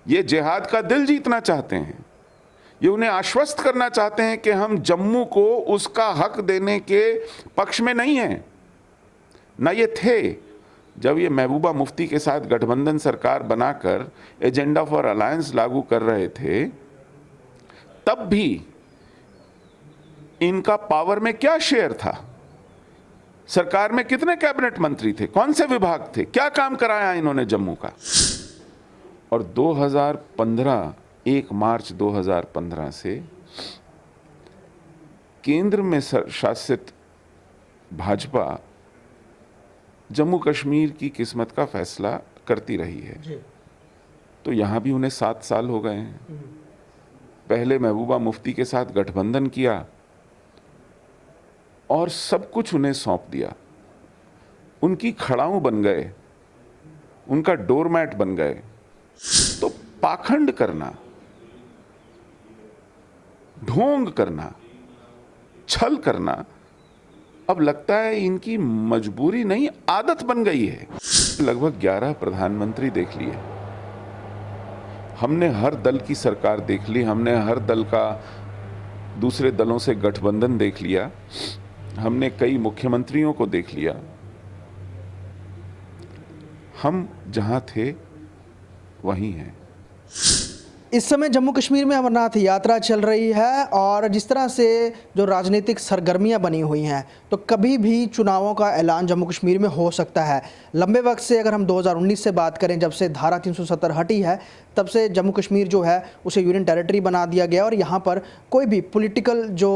ये जिहाद का दिल जीतना चाहते हैं। ये उन्हें आश्वस्त करना चाहते हैं कि हम जम्मू को उसका हक देने के पक्ष में नहीं हैं। ना ये थे जब ये महबूबा मुफ्ती के साथ गठबंधन सरकार बनाकर एजेंडा फॉर अलायंस लागू कर रहे थे, तब भी इनका पावर में क्या शेयर था? सरकार में कितने कैबिनेट मंत्री थे, कौन से विभाग थे, क्या काम कराया इन्होंने जम्मू का? और 2015 1 मार्च 2015 से केंद्र में शासित भाजपा जम्मू कश्मीर की किस्मत का फैसला करती रही है। तो यहां भी उन्हें 7 साल हो गए हैं। पहले महबूबा मुफ्ती के साथ गठबंधन किया और सब कुछ उन्हें सौंप दिया। उनकी खड़ाऊं बन गए, उनका डोरमैट बन गए। तो पाखंड करना, ढोंग करना, छल करना अब लगता है इनकी मजबूरी नहीं, आदत बन गई है। लगभग 11 प्रधानमंत्री देख लिए, हमने हर दल की सरकार देख ली, हमने हर दल का दूसरे दलों से गठबंधन देख लिया, हमने कई मुख्यमंत्रियों को देख लिया। हम जहां थे वहीं हैं। इस समय जम्मू कश्मीर में अमरनाथ यात्रा चल रही है और जिस तरह से जो राजनीतिक सरगर्मियां बनी हुई हैं, तो कभी भी चुनावों का ऐलान जम्मू कश्मीर में हो सकता है। लंबे वक्त से अगर हम 2019 से बात करें, जब से धारा 370 हटी है, तब से जम्मू कश्मीर जो है उसे यूनियन टेरिटरी बना दिया गया और यहाँ पर कोई भी पॉलिटिकल जो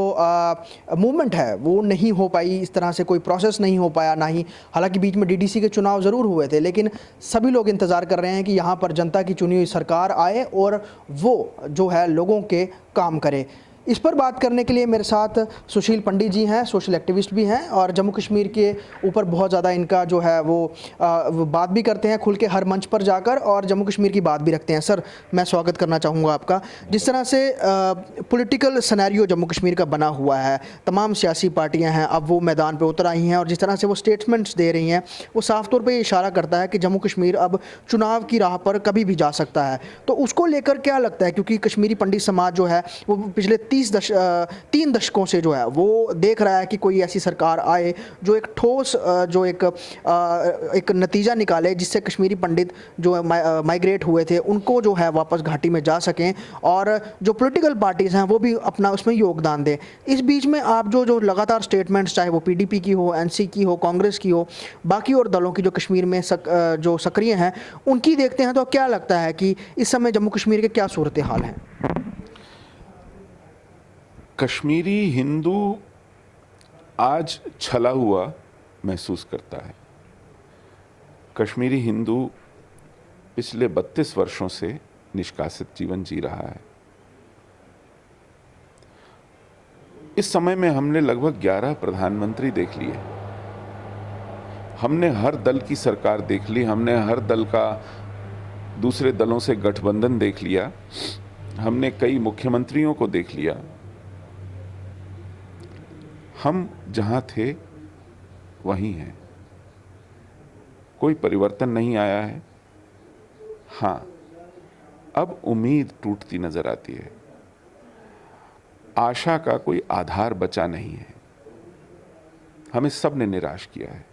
मूवमेंट है वो नहीं हो पाई, इस तरह से कोई प्रोसेस नहीं हो पाया। ना ही, हालांकि बीच में डीडीसी के चुनाव ज़रूर हुए थे, लेकिन सभी लोग इंतज़ार कर रहे हैं कि यहाँ पर जनता की चुनी हुई सरकार आए और वो जो है लोगों के काम करे। इस पर बात करने के लिए मेरे साथ सुशील पंडित जी हैं, सोशल एक्टिविस्ट भी हैं और जम्मू कश्मीर के ऊपर बहुत ज़्यादा इनका जो है वो बात भी करते हैं खुल के हर मंच पर जाकर, और जम्मू कश्मीर की बात भी रखते हैं। सर, मैं स्वागत करना चाहूँगा आपका। जिस तरह से पॉलिटिकल सिनेरियो जम्मू कश्मीर का बना हुआ है, तमाम सियासी पार्टियां हैं अब वो मैदान पे उतर आई हैं और जिस तरह से वो स्टेटमेंट्स दे रही हैं वो साफ तौर पे ये इशारा करता है कि जम्मू कश्मीर अब चुनाव की राह पर कभी भी जा सकता है। तो उसको लेकर क्या लगता है, क्योंकि कश्मीरी पंडित समाज जो है वो पिछले 3 दशकों से जो है वो देख रहा है कि कोई ऐसी सरकार आए जो एक ठोस जो एक नतीजा निकाले जिससे कश्मीरी पंडित जो माइग्रेट हुए थे उनको जो है वापस घाटी में जा सकें और जो पॉलिटिकल पार्टीज़ हैं वो भी अपना उसमें योगदान दें। इस बीच में आप जो लगातार स्टेटमेंट्स, चाहे वो पीडीपी की हो, एनसी की हो, कांग्रेस की हो, बाकी और दलों की जो कश्मीर में जो सक्रिय हैं, उनकी देखते हैं, तो क्या लगता है कि इस समय जम्मू कश्मीर के क्या सूरत हाल हैं? कश्मीरी हिंदू आज छला हुआ महसूस करता है। कश्मीरी हिंदू पिछले 32 वर्षों से निष्कासित जीवन जी रहा है। इस समय में हमने लगभग 11 प्रधानमंत्री देख लिए, हमने हर दल की सरकार देख ली, हमने हर दल का दूसरे दलों से गठबंधन देख लिया, हमने कई मुख्यमंत्रियों को देख लिया। हम जहां थे वहीं हैं, कोई परिवर्तन नहीं आया है। हां, अब उम्मीद टूटती नजर आती है, आशा का कोई आधार बचा नहीं है। हमें सब ने निराश किया है,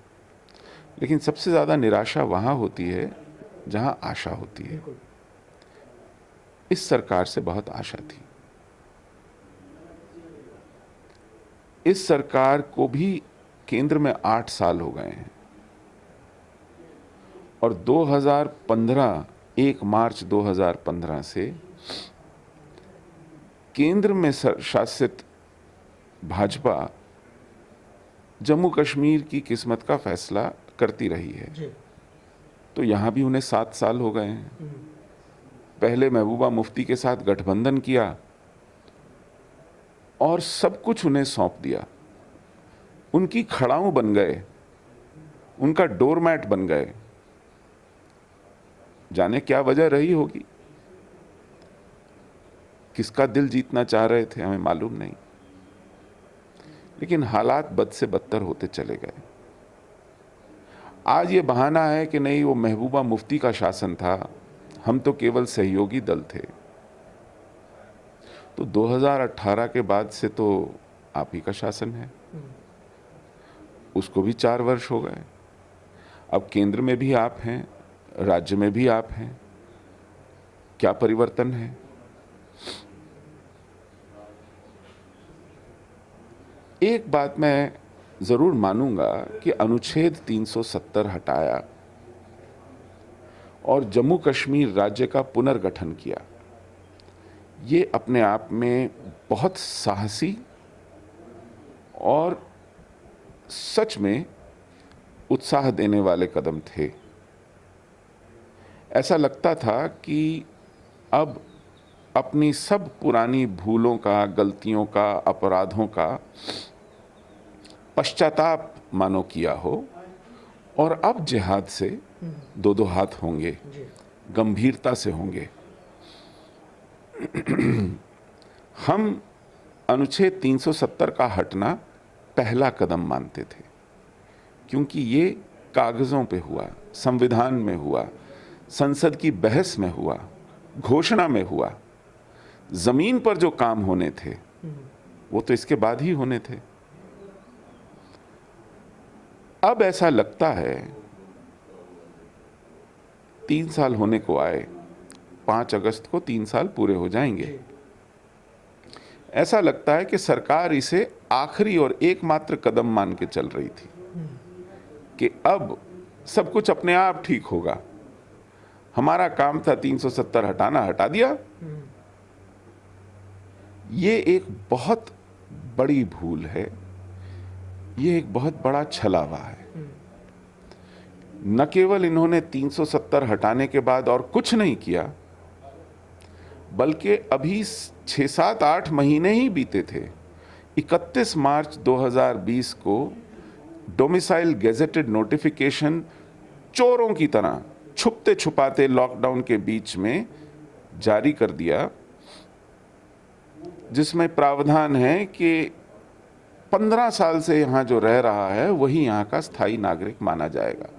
लेकिन सबसे ज्यादा निराशा वहां होती है जहां आशा होती है। इस सरकार से बहुत आशा थी। इस सरकार को भी केंद्र में 8 साल हो गए हैं और 2015 1 मार्च 2015 से केंद्र में शासित भाजपा जम्मू कश्मीर की किस्मत का फैसला करती रही है। तो यहां भी उन्हें 7 साल हो गए हैं। पहले महबूबा मुफ्ती के साथ गठबंधन किया और सब कुछ उन्हें सौंप दिया। उनकी खड़ाऊं बन गए, उनका डोरमैट बन गए। जाने क्या वजह रही होगी, किसका दिल जीतना चाह रहे थे, हमें मालूम नहीं, लेकिन हालात बद से बदतर होते चले गए। आज ये बहाना है कि नहीं, वो महबूबा मुफ्ती का शासन था, हम तो केवल सहयोगी दल थे। तो 2018 के बाद से तो आप ही का शासन है, उसको भी 4 वर्ष हो गए। अब केंद्र में भी आप हैं, राज्य में भी आप हैं, क्या परिवर्तन है? एक बात मैं जरूर मानूंगा कि अनुच्छेद 370 हटाया और जम्मू कश्मीर राज्य का पुनर्गठन किया, ये अपने आप में बहुत साहसी और सच में उत्साह देने वाले कदम थे। ऐसा लगता था कि अब अपनी सब पुरानी भूलों का, गलतियों का, अपराधों का पश्चाताप मानो किया हो और अब जिहाद से दो दो हाथ होंगे, गंभीरता से होंगे। हम अनुच्छेद 370 का हटना पहला कदम मानते थे, क्योंकि ये कागजों पे हुआ, संविधान में हुआ, संसद की बहस में हुआ, घोषणा में हुआ। जमीन पर जो काम होने थे वो तो इसके बाद ही होने थे। अब ऐसा लगता है 3 साल होने को आए, 5 अगस्त को 3 साल पूरे हो जाएंगे। ऐसा लगता है कि सरकार इसे आखिरी और एकमात्र कदम मान के चल रही थी कि अब सब कुछ अपने आप ठीक होगा। हमारा काम था 370 हटाना, हटा दिया। ये एक बहुत बड़ी भूल है, ये एक बहुत बड़ा छलावा है। न केवल इन्होंने 370 हटाने के बाद और कुछ नहीं किया, बल्कि अभी 6, 7, 8 महीने ही बीते थे। 31 मार्च 2020 को डोमिसाइल गेजेटेड नोटिफिकेशन चोरों की तरह छुपते छुपाते लॉकडाउन के बीच में जारी कर दिया, जिसमें प्रावधान है कि 15 साल से यहां जो रह रहा है वही यहां का स्थायी नागरिक माना जाएगा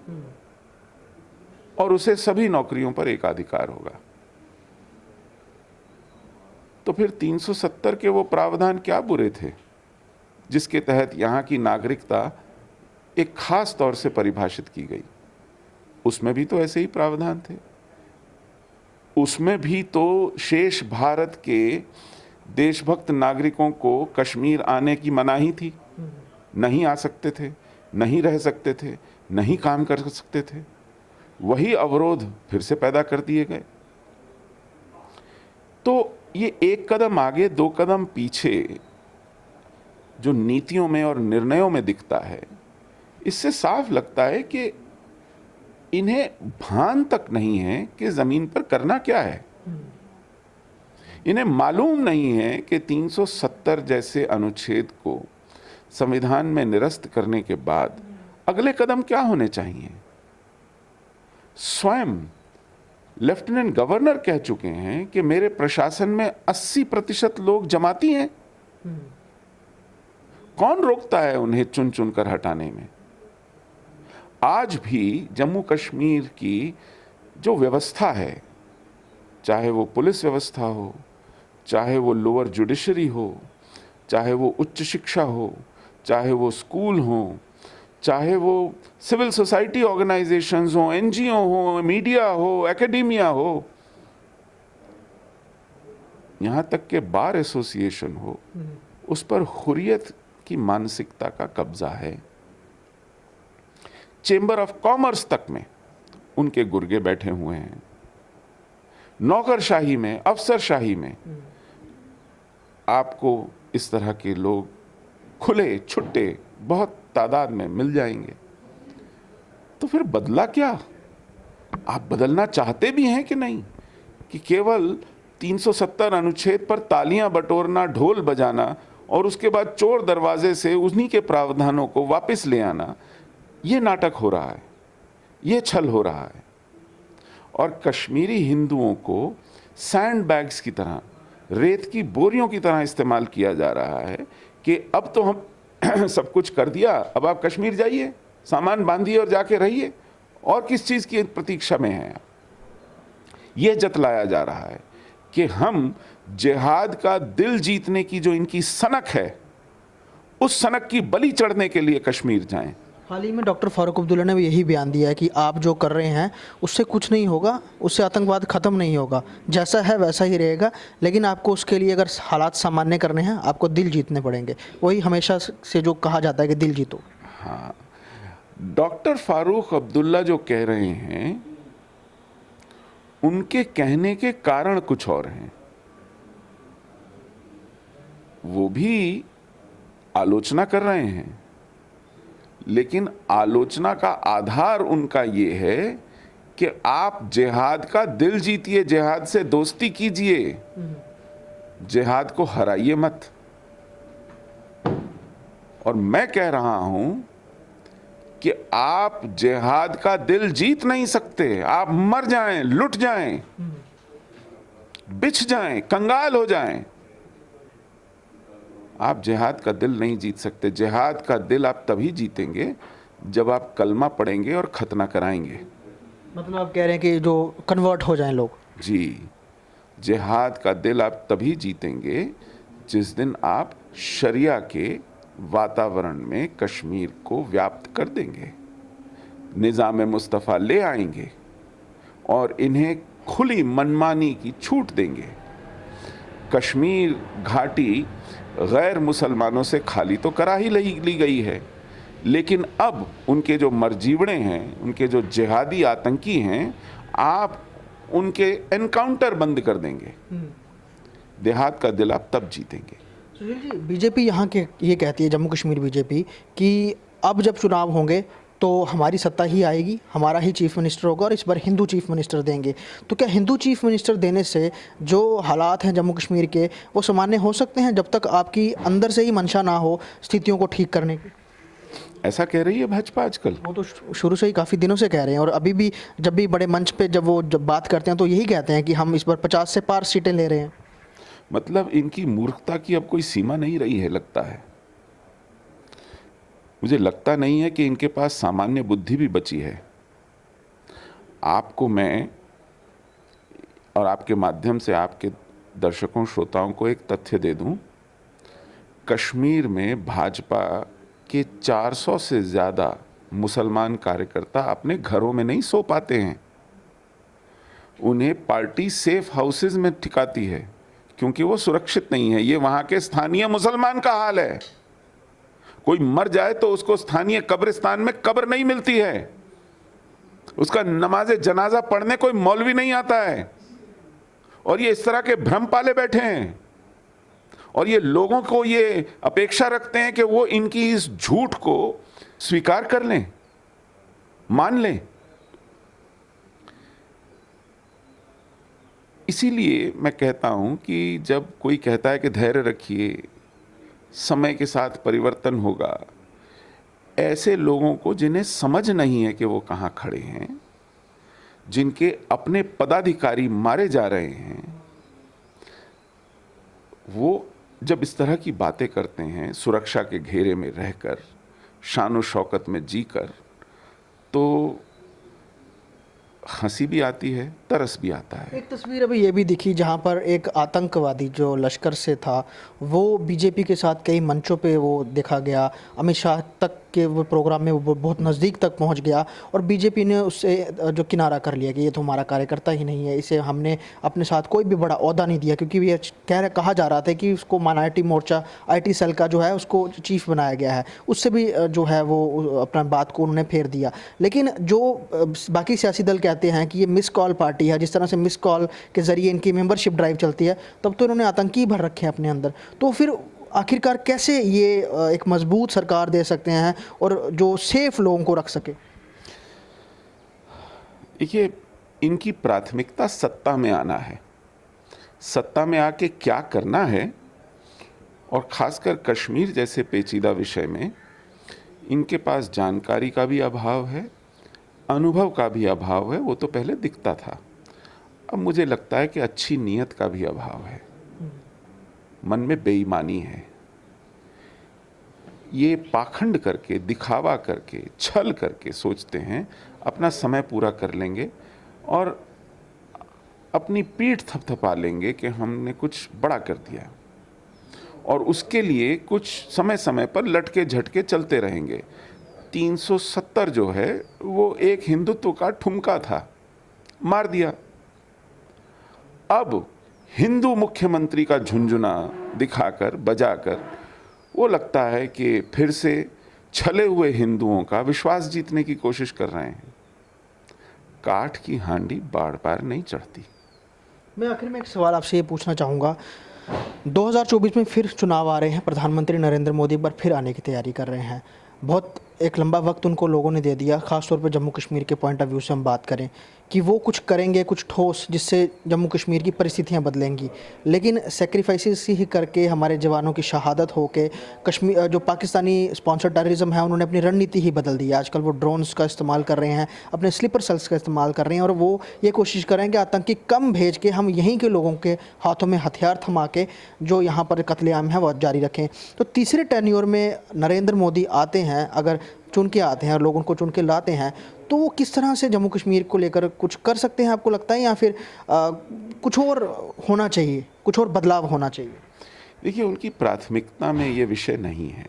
और उसे सभी नौकरियों पर एकाधिकार होगा। तो फिर 370 के वो प्रावधान क्या बुरे थे जिसके तहत यहां की नागरिकता एक खास तौर से परिभाषित की गई? उसमें भी तो ऐसे ही प्रावधान थे। उसमें भी तो शेष भारत के देशभक्त नागरिकों को कश्मीर आने की मनाही थी, नहीं आ सकते थे, नहीं रह सकते थे, नहीं काम कर सकते थे। वही अवरोध फिर से पैदा कर दिए गए। तो ये एक कदम आगे, 2 कदम पीछे जो नीतियों में और निर्णयों में दिखता है, इससे साफ लगता है कि इन्हें भान तक नहीं है कि जमीन पर करना क्या है। इन्हें मालूम नहीं है कि 370 जैसे अनुच्छेद को संविधान में निरस्त करने के बाद अगले कदम क्या होने चाहिए। स्वयं लेफ्टिनेंट गवर्नर कह चुके हैं कि मेरे प्रशासन में 80% लोग जमाती हैं। कौन रोकता है उन्हें चुन चुन कर हटाने में? आज भी जम्मू कश्मीर की जो व्यवस्था है, चाहे वो पुलिस व्यवस्था हो, चाहे वो लोअर जुडिशरी हो, चाहे वो उच्च शिक्षा हो, चाहे वो स्कूल हो, चाहे वो सिविल सोसाइटी ऑर्गेनाइजेशंस हो, एनजीओ हो, मीडिया हो, एकेडेमिया हो, यहां तक के बार एसोसिएशन हो, उस पर हुर्रियत की मानसिकता का कब्जा है। चेंबर ऑफ कॉमर्स तक में उनके गुर्गे बैठे हुए हैं। नौकरशाही में, अफसरशाही में आपको इस तरह के लोग खुले छुट्टे बहुत तादाद में मिल जाएंगे। तो फिर बदला क्या? आप बदलना चाहते भी हैं कि नहीं, कि केवल 370 अनुच्छेद पर तालियां बटोरना, ढोल बजाना और उसके बाद चोर दरवाजे से उन्हीं के प्रावधानों को वापस ले आना, ये नाटक हो रहा है, ये छल हो रहा है। और कश्मीरी हिंदुओं को सैंड बैग्स की तरह, रेत की बोरियों की तरह इस्तेमाल किया जा रहा है कि अब तो हम सब कुछ कर दिया, अब आप कश्मीर जाइए, सामान बांधिए और जाके रहिए, और किस चीज़ की प्रतीक्षा में हैं आप? ये जतलाया जा रहा है कि हम जिहाद का दिल जीतने की जो इनकी सनक है, उस सनक की बलि चढ़ने के लिए कश्मीर जाएं। हाल ही में डॉक्टर फारूक अब्दुल्ला ने भी यही बयान दिया है कि आप जो कर रहे हैं उससे कुछ नहीं होगा, उससे आतंकवाद ख़त्म नहीं होगा, जैसा है वैसा ही रहेगा, लेकिन आपको उसके लिए अगर हालात सामान्य करने हैं आपको दिल जीतने पड़ेंगे। वही हमेशा से जो कहा जाता है कि दिल जीतो। हाँ, डॉक्टर फारूक अब्दुल्ला जो कह रहे हैं उनके कहने के कारण कुछ और हैं। वो भी आलोचना कर रहे हैं, लेकिन आलोचना का आधार उनका ये है कि आप जिहाद का दिल जीतिए, जिहाद से दोस्ती कीजिए, जिहाद को हराइए मत। और मैं कह रहा हूं कि आप जिहाद का दिल जीत नहीं सकते। आप मर जाएं, लुट जाएं, बिछ जाएं, कंगाल हो जाएं, आप जिहाद का दिल नहीं जीत सकते। जिहाद का दिल आप तभी जीतेंगे जब आप कलमा पढ़ेंगे और खतना कराएंगे। मतलब आप कह रहे हैं कि जो कन्वर्ट हो जाएं लोग। जी, जिहाद का दिल आप तभी जीतेंगे जिस दिन आप शरिया के वातावरण में कश्मीर को व्याप्त कर देंगे, निज़ाम मुस्तफ़ा ले आएंगे और इन्हें खुली मनमानी की छूट देंगे। कश्मीर घाटी गैर मुसलमानों से खाली तो करा ही ली गई है, लेकिन अब उनके जो मरजीवड़े हैं, उनके जो जिहादी आतंकी हैं, आप उनके एनकाउंटर बंद कर देंगे। देहात का दिल आप तब जीतेंगे। सुशील जी, बीजेपी यहाँ के ये कहती है, जम्मू कश्मीर बीजेपी, कि अब जब चुनाव होंगे तो हमारी सत्ता ही आएगी, हमारा ही चीफ मिनिस्टर होगा और इस बार हिंदू चीफ मिनिस्टर देंगे। तो क्या हिंदू चीफ मिनिस्टर देने से जो हालात हैं जम्मू कश्मीर के वो सामान्य हो सकते हैं, जब तक आपकी अंदर से ही मंशा ना हो स्थितियों को ठीक करने की? ऐसा कह रही है भाजपा आजकल। वो तो शुरू से ही काफ़ी दिनों से कह रहे हैं, और अभी भी जब भी बड़े मंच पे जब बात करते हैं तो यही कहते हैं कि हम इस बार 50 से पार सीटें ले रहे हैं। मतलब इनकी मूर्खता की अब कोई सीमा नहीं रही है, लगता है। मुझे लगता नहीं है कि इनके पास सामान्य बुद्धि भी बची है। आपको मैं और आपके माध्यम से आपके दर्शकों श्रोताओं को एक तथ्य दे दूं, कश्मीर में भाजपा के 400 से ज़्यादा मुसलमान कार्यकर्ता अपने घरों में नहीं सो पाते हैं। उन्हें पार्टी सेफ हाउसेज में ठिकाती है क्योंकि वो सुरक्षित नहीं है। ये वहाँ के स्थानीय मुसलमान का हाल है। कोई मर जाए तो उसको स्थानीय कब्रिस्तान में कब्र नहीं मिलती है, उसका नमाज़े जनाजा पढ़ने कोई मौलवी नहीं आता है। और ये इस तरह के भ्रम पाले बैठे हैं और ये लोगों को ये अपेक्षा रखते हैं कि वो इनकी इस झूठ को स्वीकार कर लें, मान लें। इसीलिए मैं कहता हूं कि जब कोई कहता है कि धैर्य रखिए, समय के साथ परिवर्तन होगा, ऐसे लोगों को जिन्हें समझ नहीं है कि वो कहाँ खड़े हैं, जिनके अपने पदाधिकारी मारे जा रहे हैं, वो जब इस तरह की बातें करते हैं सुरक्षा के घेरे में रहकर, शान और शौकत में जीकर, तो हंसी भी आती है, तरस भी आता है। एक तस्वीर अभी ये भी दिखी जहाँ पर एक आतंकवादी जो लश्कर से था वो बीजेपी के साथ कई मंचों पे वो देखा गया, अमित शाह तक के वो प्रोग्राम में वो बहुत नज़दीक तक पहुँच गया और बीजेपी ने उससे जो किनारा कर लिया कि ये तो हमारा कार्यकर्ता ही नहीं है, इसे हमने अपने साथ कोई भी बड़ा ओहदा नहीं दिया, क्योंकि ये कहा जा रहा था कि उसको माइनॉरिटी मोर्चा IT सेल का जो है उसको चीफ बनाया गया है, उससे भी जो है वो अपना बात को उन्होंने फेर दिया। लेकिन जो बाकी सियासी दल कहते हैं कि ये मिस कॉल पार्टी है, जिस तरह से मिस कॉल के ज़रिए इनकी मेंबरशिप ड्राइव चलती है, तब तो इन्होंने आतंकी भर रखे हैं अपने अंदर। तो फिर आखिरकार कैसे ये एक मजबूत सरकार दे सकते हैं और जो सेफ लोगों को रख सके? देखिए, इनकी प्राथमिकता सत्ता में आना है। सत्ता में आके क्या करना है, और खासकर कश्मीर जैसे पेचीदा विषय में इनके पास जानकारी का भी अभाव है, अनुभव का भी अभाव है। वो तो पहले दिखता था, अब मुझे लगता है कि अच्छी नीयत का भी अभाव है। मन में बेईमानी है। ये पाखंड करके, दिखावा करके, छल करके सोचते हैं अपना समय पूरा कर लेंगे और अपनी पीठ थपथपा लेंगे कि हमने कुछ बड़ा कर दिया, और उसके लिए कुछ समय समय पर लटके झटके चलते रहेंगे। 370 जो है वो एक हिंदुत्व का ठुमका था, मार दिया। अब हिंदू मुख्यमंत्री का झुंझुना दिखाकर बजाकर वो लगता है कि फिर से छले हुए हिंदुओं का विश्वास जीतने की कोशिश कर रहे हैं। काठ की हांडी बार बार नहीं चढ़ती। मैं आखिर में एक सवाल आपसे ये पूछना चाहूँगा, 2024 में फिर चुनाव आ रहे हैं, प्रधानमंत्री नरेंद्र मोदी एक बार फिर आने की तैयारी कर रहे हैं। बहुत एक लंबा वक्त उनको लोगों ने दे दिया, ख़ासतौर पर जम्मू कश्मीर के पॉइंट ऑफ व्यू से हम बात करें कि वो कुछ करेंगे, कुछ ठोस, जिससे जम्मू कश्मीर की परिस्थितियां बदलेंगी। लेकिन सेक्रीफाइसेस ही करके हमारे जवानों की शहादत हो के कश्मीर जो पाकिस्तानी स्पॉन्सर टेररिज्म है उन्होंने अपनी रणनीति ही बदल दी है। आजकल वो ड्रोन्स का इस्तेमाल कर रहे हैं, अपने स्लीपर सेल्स का इस्तेमाल कर रहे हैं, और वो ये कोशिश कर रहे हैं कि आतंकी कम भेज के हम यहीं के लोगों के हाथों में हथियार थमा के जो यहाँ पर कत्लेआम है वो जारी रखें। तो तीसरे टेन्योर में नरेंद्र मोदी आते हैं, अगर चुन के आते हैं और लोग उनको चुन के लाते हैं, तो वो किस तरह से जम्मू कश्मीर को लेकर कुछ कर सकते हैं, आपको लगता है, या फिर कुछ और होना चाहिए, कुछ और बदलाव होना चाहिए? देखिए, उनकी प्राथमिकता में ये विषय नहीं है।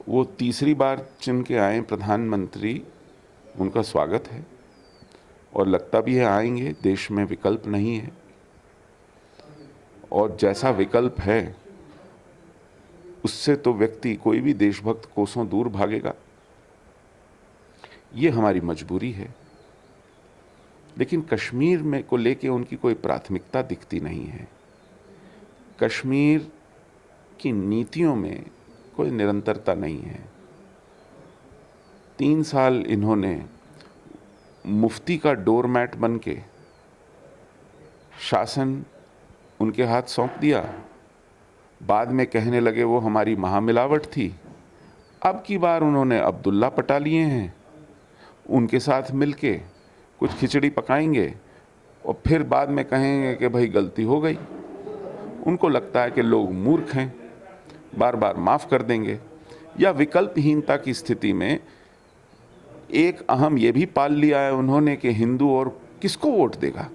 वो तीसरी बार चुन के आए प्रधानमंत्री, उनका स्वागत है और लगता भी है आएंगे। देश में विकल्प नहीं है, और जैसा विकल्प है उससे तो व्यक्ति, कोई भी देशभक्त कोसों दूर भागेगा। ये हमारी मजबूरी है। लेकिन कश्मीर में को लेके उनकी कोई प्राथमिकता दिखती नहीं है। कश्मीर की नीतियों में कोई निरंतरता नहीं है। 3 साल इन्होंने मुफ्ती का डोरमैट बन के शासन उनके हाथ सौंप दिया। बाद में कहने लगे वो हमारी महामिलावट थी। अब की बार उन्होंने अब्दुल्ला पटा लिए हैं, उनके साथ मिलके कुछ खिचड़ी पकाएंगे और फिर बाद में कहेंगे कि भाई गलती हो गई। उनको लगता है कि लोग मूर्ख हैं, बार बार माफ़ कर देंगे। या विकल्पहीनता की स्थिति में एक अहम ये भी पाल लिया है उन्होंने कि हिंदू और किसको वोट देगा,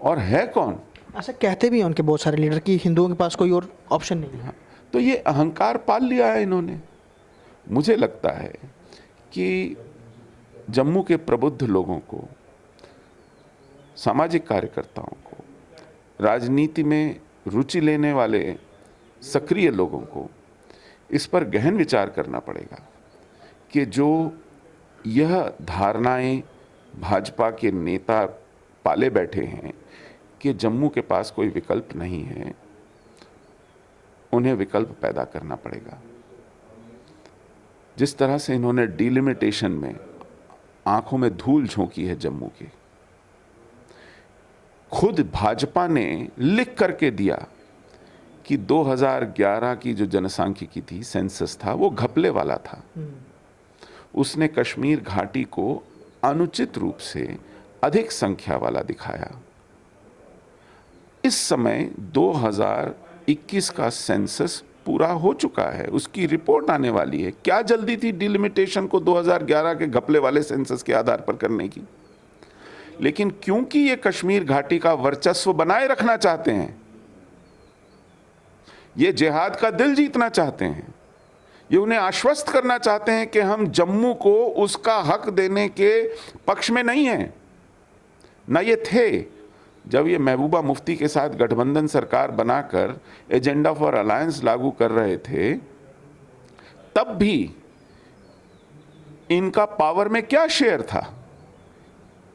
और है कौन। ऐसा कहते भी हैं उनके बहुत सारे लीडर कि हिंदुओं के पास कोई और ऑप्शन नहीं है। तो ये अहंकार पाल लिया है इन्होंने। मुझे लगता है कि जम्मू के प्रबुद्ध लोगों को, सामाजिक कार्यकर्ताओं को, राजनीति में रुचि लेने वाले सक्रिय लोगों को इस पर गहन विचार करना पड़ेगा कि जो यह धारणाएं भाजपा के नेता पाले बैठे हैं कि जम्मू के पास कोई विकल्प नहीं है, उन्हें विकल्प पैदा करना पड़ेगा। जिस तरह से इन्होंने डिलिमिटेशन में आंखों में धूल झोंकी है जम्मू की, खुद भाजपा ने लिख करके दिया कि 2011 की जो जनसांख्यिकी थी, सेंसस था, वो घपले वाला था। उसने कश्मीर घाटी को अनुचित रूप से अधिक संख्या वाला दिखाया। इस समय 2021 का सेंसस पूरा हो चुका है, उसकी रिपोर्ट आने वाली है। क्या जल्दी थी डिलिमिटेशन को 2011 के घपले वाले सेंसस के आधार पर करने की? लेकिन क्योंकि ये कश्मीर घाटी का वर्चस्व बनाए रखना चाहते हैं, ये जिहाद का दिल जीतना चाहते हैं, ये उन्हें आश्वस्त करना चाहते हैं कि हम जम्मू को उसका हक देने के पक्ष में नहीं हैं। ना ये थे जब ये महबूबा मुफ्ती के साथ गठबंधन सरकार बनाकर एजेंडा फॉर अलायंस लागू कर रहे थे, तब भी इनका पावर में क्या शेयर था?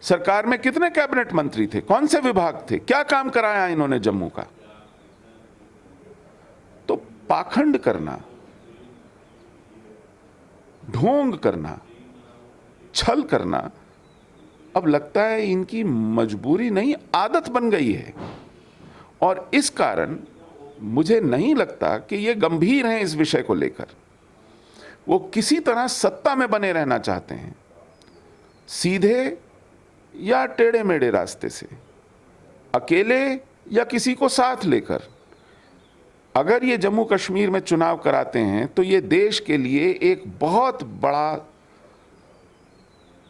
सरकार में कितने कैबिनेट मंत्री थे, कौन से विभाग थे, क्या काम कराया इन्होंने जम्मू का? तो पाखंड करना, ढोंग करना, छल करना अब लगता है इनकी मजबूरी नहीं, आदत बन गई है। और इस कारण मुझे नहीं लगता कि ये गंभीर हैं इस विषय को लेकर। वो किसी तरह सत्ता में बने रहना चाहते हैं, सीधे या टेढ़े मेढ़े रास्ते से, अकेले या किसी को साथ लेकर। अगर ये जम्मू कश्मीर में चुनाव कराते हैं तो ये देश के लिए एक बहुत बड़ा,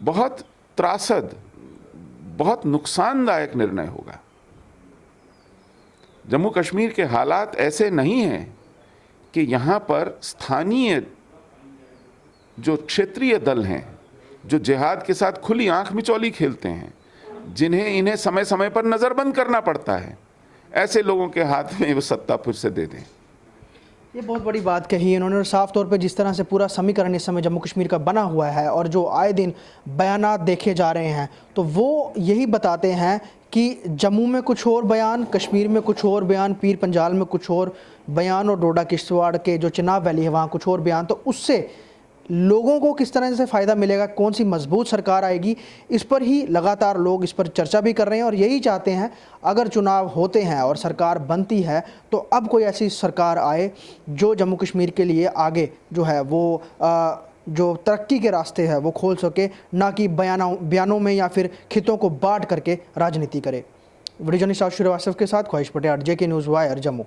बहुत त्रासद, बहुत नुकसानदायक निर्णय होगा। जम्मू कश्मीर के हालात ऐसे नहीं हैं कि यहाँ पर स्थानीय जो क्षेत्रीय दल हैं, जो जिहाद के साथ खुली आंख मिचौली खेलते हैं, जिन्हें इन्हें समय समय पर नज़रबंद करना पड़ता है, ऐसे लोगों के हाथ में वो सत्ता फिर से दे दें। ये बहुत बड़ी बात कही इन्होंने। साफ तौर पे जिस तरह से पूरा समीकरण इस समय जम्मू कश्मीर का बना हुआ है और जो आए दिन बयानात देखे जा रहे हैं, तो वो यही बताते हैं कि जम्मू में कुछ और बयान, कश्मीर में कुछ और बयान, पीर पंजाल में कुछ और बयान और डोडा किश्तवाड़ के जो चिनाब वैली है वहाँ कुछ और बयान। तो उससे लोगों को किस तरह से फ़ायदा मिलेगा, कौन सी मजबूत सरकार आएगी, इस पर ही लगातार लोग इस पर चर्चा भी कर रहे हैं और यही चाहते हैं अगर चुनाव होते हैं और सरकार बनती है तो अब कोई ऐसी सरकार आए जो जम्मू कश्मीर के लिए आगे जो है वो जो तरक्की के रास्ते है वो खोल सके, ना कि बयानों में या फिर खितों को बांट करके राजनीति करे। वीडियो जर्नलिस्ट श्रीवास्तव के साथ ख्वाहिश Patel, JK news wire, Jammu.